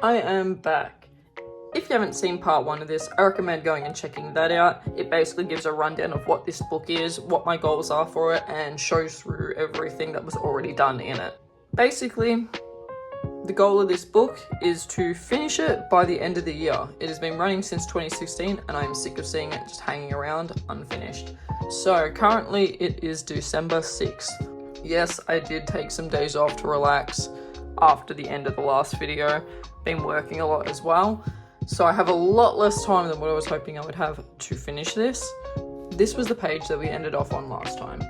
I am back. If you haven't seen part 1 of this, I recommend going and checking that out. It basically gives a rundown of what this book is, what my goals are for it, and shows through everything that was already done in it. Basically, the goal of this book is to finish it by the end of the year. It has been running since 2016 and I am sick of seeing it just hanging around unfinished. So currently it is December 6th. Yes, I did take some days off to relax after the end of the last video. Been working a lot as well. So I have a lot less time than what I was hoping I would have to finish this. This was the page that we ended off on last time.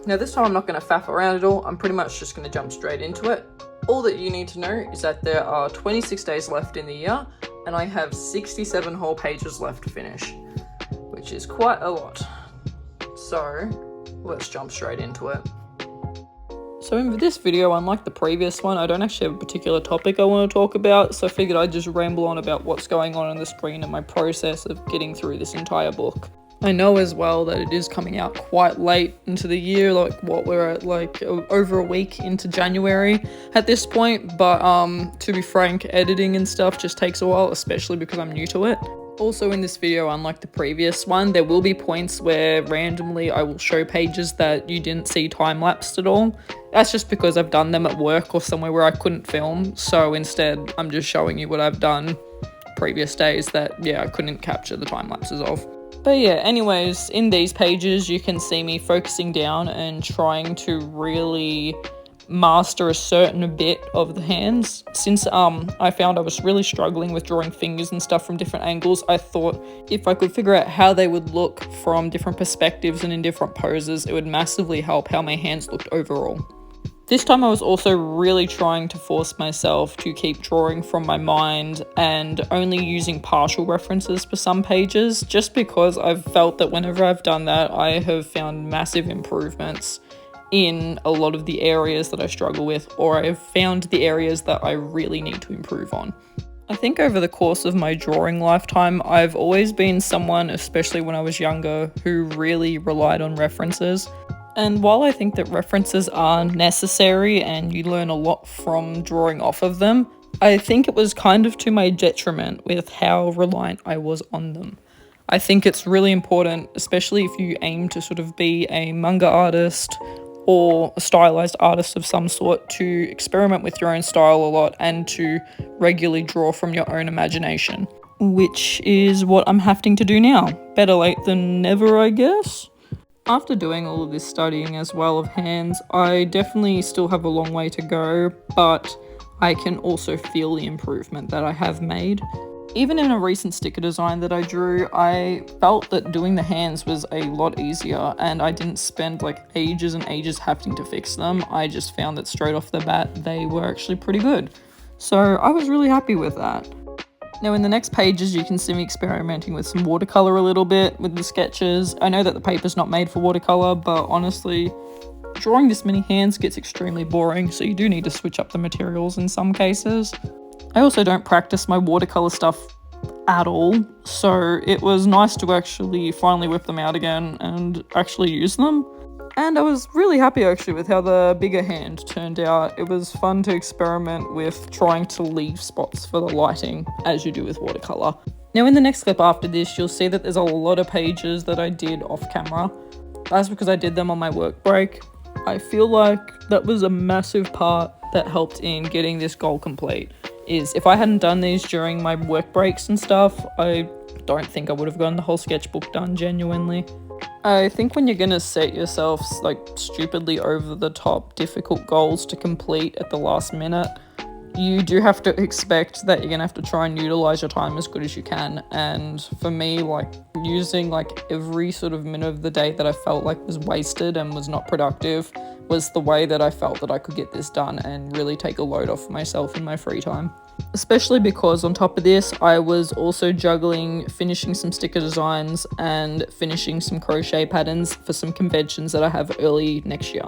Now this time I'm not going to faff around at all. I'm pretty much just going to jump straight into it. All that you need to know is that there are 26 days left in the year and I have 67 whole pages left to finish, which is quite a lot. So let's jump straight into it. So in this video, unlike the previous one, I don't actually have a particular topic I want to talk about, so I figured I'd just ramble on about what's going on the screen and my process of getting through this entire book. I know as well that it is coming out quite late into the year, like what we're at, like over a week into January at this point, but to be frank, editing and stuff just takes a while, especially because I'm new to it. Also in this video, unlike the previous one, there will be points where randomly I will show pages that you didn't see time-lapsed at all. That's just because I've done them at work or somewhere where I couldn't film, so instead I'm just showing you what I've done previous days that, yeah, I couldn't capture the time-lapses of. But yeah, anyways, in these pages you can see me focusing down and trying to really master a certain bit of the hands. Since I found I was really struggling with drawing fingers and stuff from different angles, I thought if I could figure out how they would look from different perspectives and in different poses, it would massively help how my hands looked overall. This time I was also really trying to force myself to keep drawing from my mind and only using partial references for some pages, just because I've felt that whenever I've done that, I have found massive improvements in a lot of the areas that I struggle with, or I've found the areas that I really need to improve on. I think over the course of my drawing lifetime, I've always been someone, especially when I was younger, who really relied on references. And while I think that references are necessary and you learn a lot from drawing off of them, I think it was kind of to my detriment with how reliant I was on them. I think it's really important, especially if you aim to sort of be a manga artist or a stylized artist of some sort, to experiment with your own style a lot and to regularly draw from your own imagination, which is what I'm having to do now. Better late than never, I guess. After doing all of this studying as well of hands, I definitely still have a long way to go, but I can also feel the improvement that I have made. Even in a recent sticker design that I drew, I felt that doing the hands was a lot easier and I didn't spend like ages and ages having to fix them. I just found that straight off the bat, they were actually pretty good. So I was really happy with that. Now in the next pages, you can see me experimenting with some watercolor a little bit with the sketches. I know that the paper's not made for watercolor, but honestly, drawing this many hands gets extremely boring, so you do need to switch up the materials in some cases. I also don't practice my watercolor stuff at all, so it was nice to actually finally whip them out again and actually use them. And I was really happy actually with how the bigger hand turned out. It was fun to experiment with trying to leave spots for the lighting, as you do with watercolor. Now in the next clip after this, you'll see that there's a lot of pages that I did off camera. That's because I did them on my work break. I feel like that was a massive part that helped in getting this goal complete. Is if I hadn't done these during my work breaks and stuff, I don't think I would have gotten the whole sketchbook done genuinely. I think when you're gonna set yourself like stupidly over the top difficult goals to complete at the last minute, you do have to expect that you're gonna have to try and utilize your time as good as you can. And for me, like using like every sort of minute of the day that I felt like was wasted and was not productive was the way that I felt that I could get this done and really take a load off myself in my free time. Especially because on top of this, I was also juggling finishing some sticker designs and finishing some crochet patterns for some conventions that I have early next year.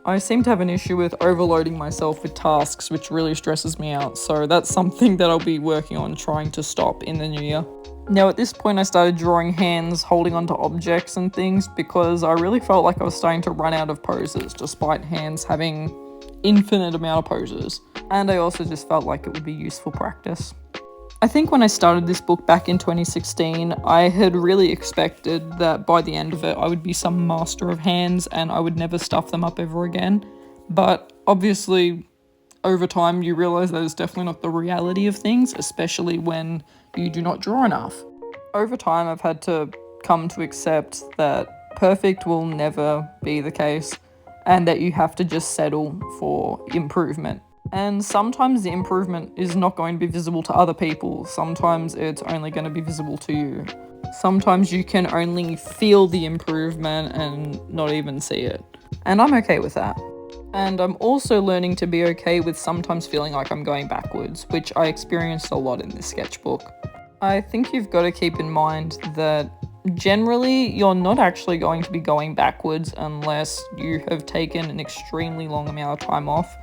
I seem to have an issue with overloading myself with tasks, which really stresses me out, so that's something that I'll be working on trying to stop in the new year. Now at this point I started drawing hands holding onto objects and things because I really felt like I was starting to run out of poses despite hands having infinite amount of poses. And I also just felt like it would be useful practice. I think when I started this book back in 2016, I had really expected that by the end of it, I would be some master of hands and I would never stuff them up ever again. But obviously, over time, you realize that is definitely not the reality of things, especially when you do not draw enough. Over time, I've had to come to accept that perfect will never be the case and that you have to just settle for improvement. And sometimes the improvement is not going to be visible to other people. Sometimes it's only going to be visible to you. Sometimes you can only feel the improvement and not even see it. And I'm okay with that. And I'm also learning to be okay with sometimes feeling like I'm going backwards, which I experienced a lot in this sketchbook. I think you've got to keep in mind that generally you're not actually going to be going backwards unless you have taken an extremely long amount of time off.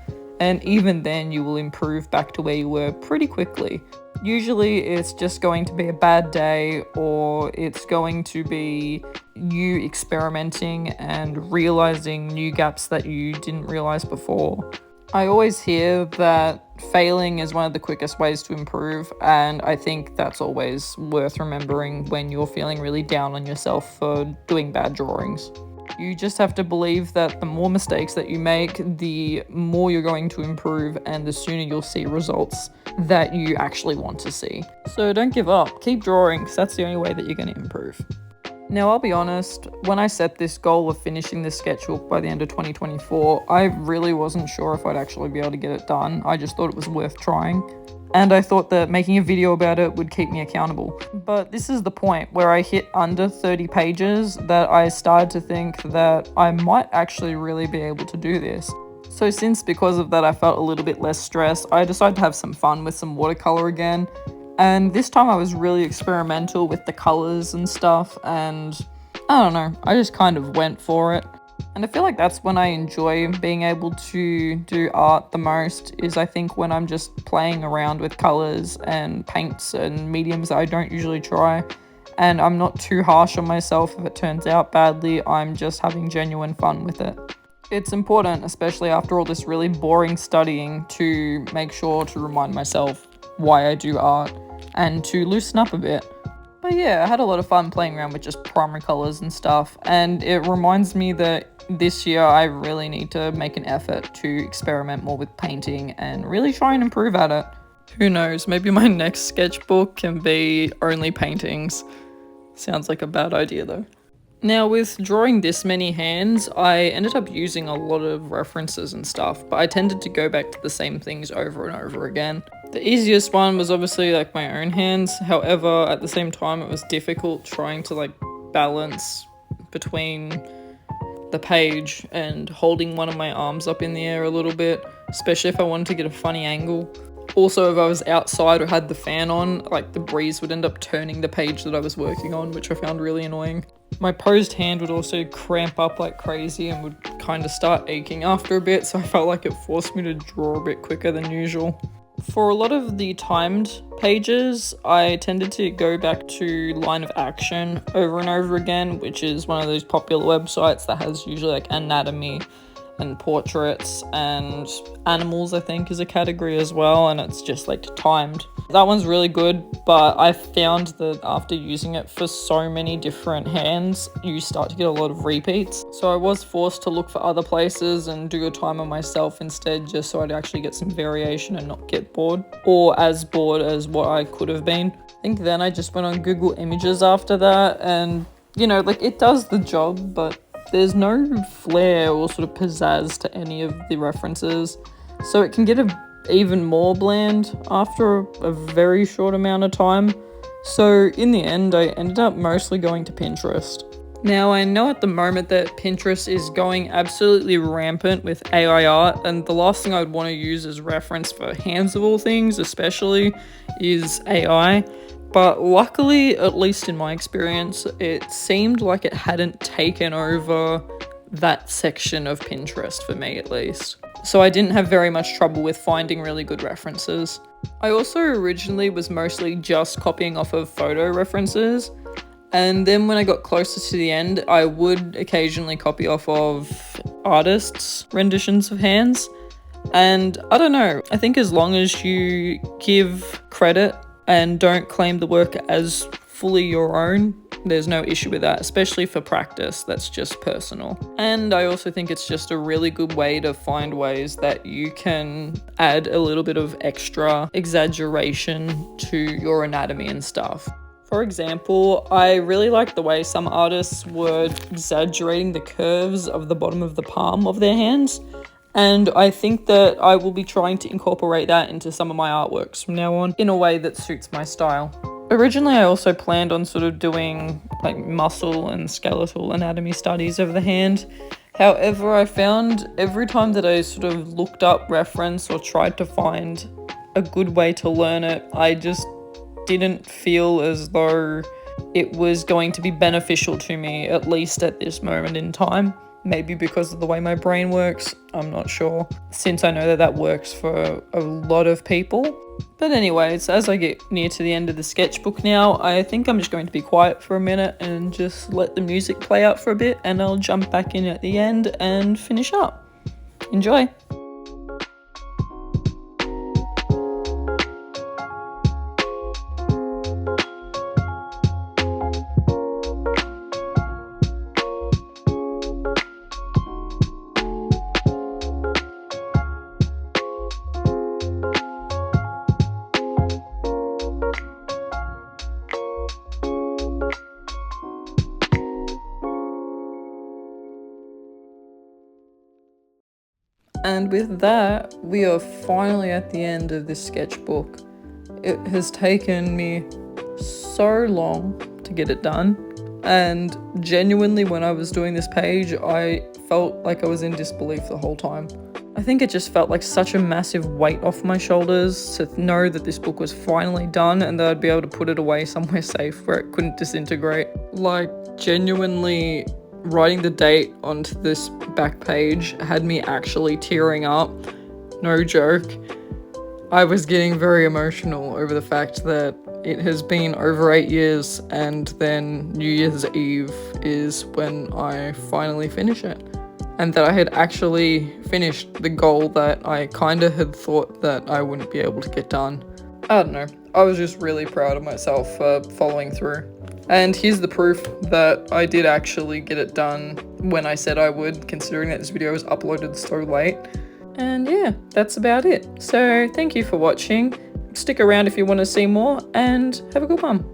And even then you will improve back to where you were pretty quickly. Usually it's just going to be a bad day, or it's going to be you experimenting and realizing new gaps that you didn't realize before. I always hear that failing is one of the quickest ways to improve, and I think that's always worth remembering when you're feeling really down on yourself for doing bad drawings. You just have to believe that the more mistakes that you make, the more you're going to improve and the sooner you'll see results that you actually want to see. So don't give up, keep drawing, because that's the only way that you're going to improve. Now, I'll be honest, when I set this goal of finishing this sketchbook by the end of 2024, I really wasn't sure if I'd actually be able to get it done. I just thought it was worth trying. And I thought that making a video about it would keep me accountable. But this is the point where I hit under 30 pages that I started to think that I might actually really be able to do this. So because of that I felt a little bit less stressed, I decided to have some fun with some watercolor again. And this time I was really experimental with the colors and stuff, and I don't know, I just kind of went for it. And I feel like that's when I enjoy being able to do art the most, is I think when I'm just playing around with colors and paints and mediums that I don't usually try. And I'm not too harsh on myself if it turns out badly, I'm just having genuine fun with it. It's important, especially after all this really boring studying, to make sure to remind myself why I do art and to loosen up a bit. But yeah, I had a lot of fun playing around with just primary colors and stuff, and it reminds me that this year I really need to make an effort to experiment more with painting and really try and improve at it. Who knows, maybe my next sketchbook can be only paintings. Sounds like a bad idea though. Now, with drawing this many hands, I ended up using a lot of references and stuff, but I tended to go back to the same things over and over again. The easiest one was obviously like my own hands. However, at the same time, it was difficult trying to like balance between the page and holding one of my arms up in the air a little bit, especially if I wanted to get a funny angle. Also, if I was outside or had the fan on, like the breeze would end up turning the page that I was working on, which I found really annoying. My posed hand would also cramp up like crazy and would kind of start aching after a bit, so I felt like it forced me to draw a bit quicker than usual. For a lot of the timed pages, I tended to go back to Line of Action over and over again, which is one of those popular websites that has usually like anatomy and portraits and animals, I think, is a category as well, and it's just like timed. That one's really good, but I found that after using it for so many different hands, you start to get a lot of repeats. So I was forced to look for other places and do a timer myself instead, just so I'd actually get some variation and not get bored, or as bored as what I could have been. I think then I just went on Google Images after that, and you know, like it does the job, but there's no flair or sort of pizzazz to any of the references, so it can get even more bland after a very short amount of time. So in the end, I ended up mostly going to Pinterest. Now, I know at the moment that Pinterest is going absolutely rampant with AI art, and the last thing I'd want to use as reference for hands of all things especially is AI. But luckily, at least in my experience, it seemed like it hadn't taken over that section of Pinterest for me, at least. So I didn't have very much trouble with finding really good references. I also originally was mostly just copying off of photo references, and then when I got closer to the end, I would occasionally copy off of artists' renditions of hands. And I don't know, I think as long as you give credit and don't claim the work as fully your own, there's no issue with that, especially for practice. That's just personal. And I also think it's just a really good way to find ways that you can add a little bit of extra exaggeration to your anatomy and stuff. For example, I really like the way some artists were exaggerating the curves of the bottom of the palm of their hands. And I think that I will be trying to incorporate that into some of my artworks from now on in a way that suits my style. Originally, I also planned on sort of doing like muscle and skeletal anatomy studies of the hand. However, I found every time that I sort of looked up reference or tried to find a good way to learn it, I just didn't feel as though it was going to be beneficial to me, at least at this moment in time. Maybe because of the way my brain works, I'm not sure, since I know that that works for a lot of people. But anyways, as I get near to the end of the sketchbook now, I think I'm just going to be quiet for a minute and just let the music play out for a bit, and I'll jump back in at the end and finish up. Enjoy! And with that, we are finally at the end of this sketchbook. It has taken me so long to get it done, and genuinely when I was doing this page, I felt like I was in disbelief the whole time. I think it just felt like such a massive weight off my shoulders to know that this book was finally done and that I'd be able to put it away somewhere safe where it couldn't disintegrate. Like, genuinely, writing the date onto this back page had me actually tearing up. No joke. I was getting very emotional over the fact that it has been over 8 years, and then New Year's Eve is when I finally finish it. And that I had actually finished the goal that I kinda had thought that I wouldn't be able to get done. I don't know. I was just really proud of myself for following through. And here's the proof that I did actually get it done when I said I would, considering that this video was uploaded so late. And yeah, that's about it. So thank you for watching. Stick around if you want to see more, and have a good one.